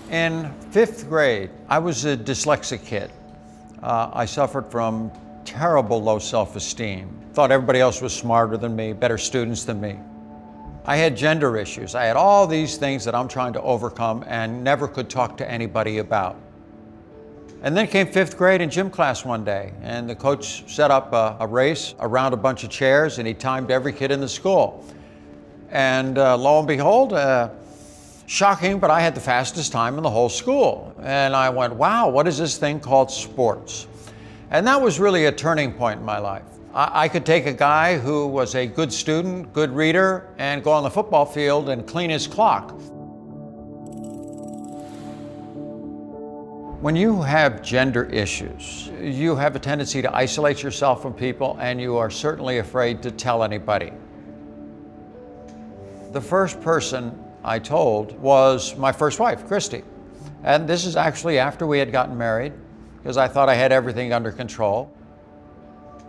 In 5th grade, I was a dyslexic kid. I suffered from terrible low self-esteem. Thought everybody else was smarter than me, better students than me. I had gender issues. I had all these things that I'm trying to overcome and never could talk to anybody about. And then came 5th grade in gym class one day, and the coach set up a race around a bunch of chairs, and he timed every kid in the school. And lo and behold, shocking, but I had the fastest time in the whole school. And I went, wow, what is this thing called sports? And that was really a turning point in my life. I could take a guy who was a good student, good reader, and go on the football field and clean his clock. When you have gender issues, you have a tendency to isolate yourself from people, and you are certainly afraid to tell anybody. The first person I told was my first wife, Christy. And this is actually after we had gotten married, because I thought I had everything under control.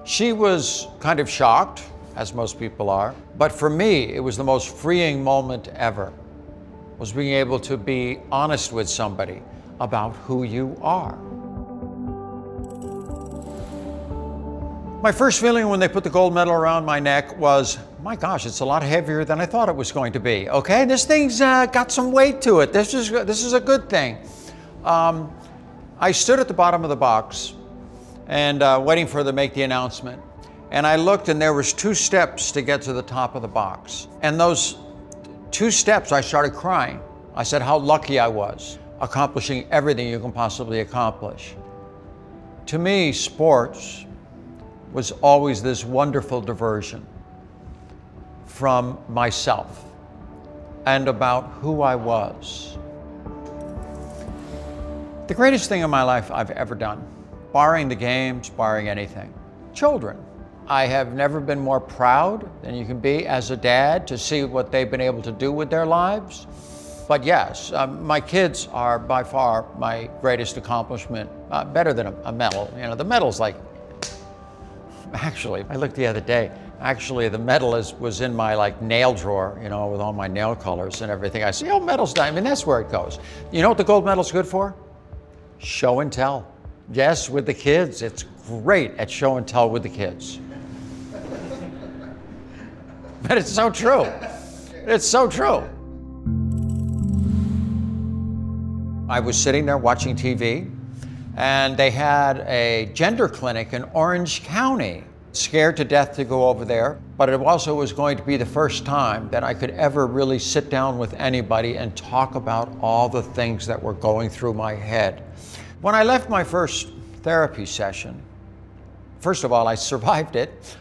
She was kind of shocked, as most people are, but for me, it was the most freeing moment ever, was being able to be honest with somebody about who you are. My first feeling when they put the gold medal around my neck was, my gosh, it's a lot heavier than I thought it was going to be, okay? This thing's got some weight to it. This is a good thing. I stood at the bottom of the box and waiting for them to make the announcement. And I looked, and there was 2 steps to get to the top of the box. And those 2 steps, I started crying. I said how lucky I was, accomplishing everything you can possibly accomplish. To me, sports was always this wonderful diversion from myself and about who I was. The greatest thing in my life I've ever done, barring the games, barring anything, children. I have never been more proud than you can be as a dad to see what they've been able to do with their lives. But yes, my kids are by far my greatest accomplishment, better than a medal. You know, the medal's like, actually, I looked the other day, actually the medal was in my nail drawer, you know, with all my nail colors and everything. I said, oh, medal's done. I mean, that's where it goes. You know what the gold medal's good for? Show and tell. Yes, with the kids, it's great at show and tell with the kids. But it's so true. It's so true. I was sitting there watching TV, and they had a gender clinic in Orange County. Scared to death to go over there, but it also was going to be the first time that I could ever really sit down with anybody and talk about all the things that were going through my head. When I left my first therapy session, first of all, I survived it,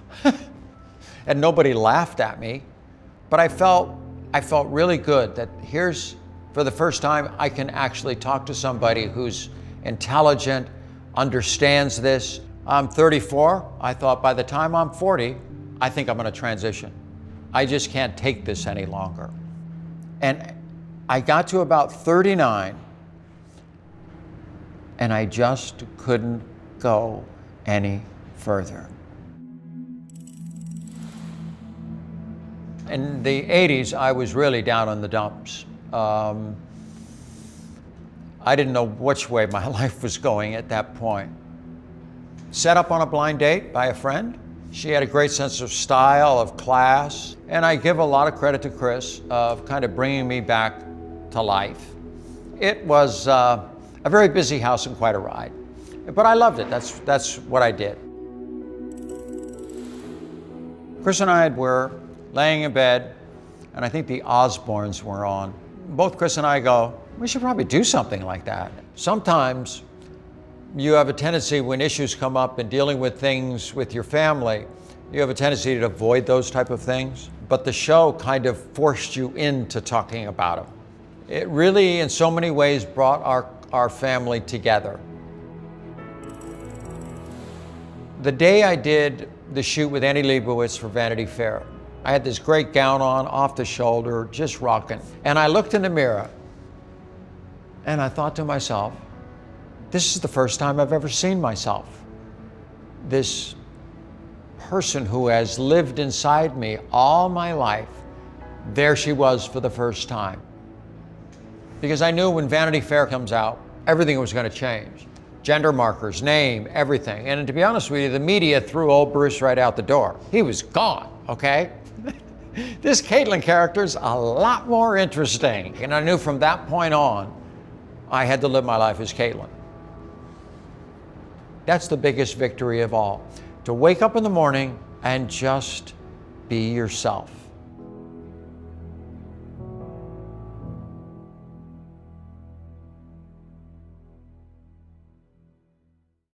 and nobody laughed at me, but I felt really good that here's, for the first time, I can actually talk to somebody who's intelligent, understands this. I'm 34. I thought by the time I'm 40, I think I'm going to transition. I just can't take this any longer. And I got to about 39, and I just couldn't go any further. In the 80s, I was really down in the dumps. I didn't know which way my life was going at that point. Set up on a blind date by a friend. She had a great sense of style, of class, and I give a lot of credit to Chris of kind of bringing me back to life. It was a very busy house and quite a ride, but I loved it. That's what I did. Chris and I were laying in bed, and I think the Osbournes were on. Both Chris and I go, we should probably do something like that. Sometimes you have a tendency when issues come up and dealing with things with your family, you have a tendency to avoid those type of things. But the show kind of forced you into talking about them. It really, in so many ways, brought our family together. The day I did the shoot with Annie Leibovitz for Vanity Fair, I had this great gown on, off the shoulder, just rocking. And I looked in the mirror and I thought to myself, this is the first time I've ever seen myself. This person who has lived inside me all my life, there she was for the first time. because I knew when Vanity Fair comes out, everything was going to change. Gender markers, name, everything. And to be honest with you, the media threw old Bruce right out the door. He was gone, okay? This Caitlyn character's a lot more interesting. And I knew from that point on, I had to live my life as Caitlyn. That's the biggest victory of all. To wake up in the morning and just be yourself.